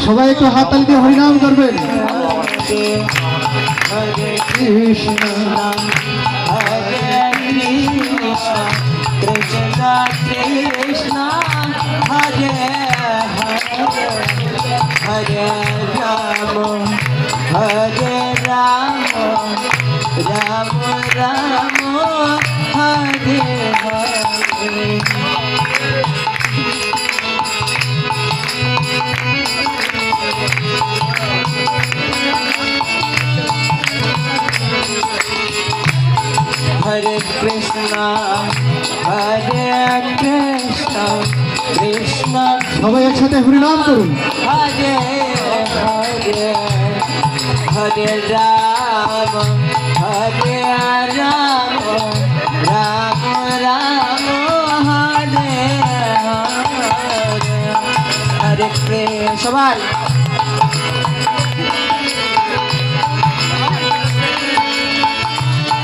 সবাই একটু হাততালি দিয়ে হরিনাম করবেন। হরে কৃষ্ণ হরে কৃষ্ণ কৃষ্ণ কৃষ্ণ হরে হরে হরে রাম হরে রাম রাম রাম হরে হরে। हरे कृष्णा कृष्णा সবাই একসাথে হরিনাম করুন। हरे हरे हरे राम राम राम राम हरे हरे हरे कृष्ण। सबाई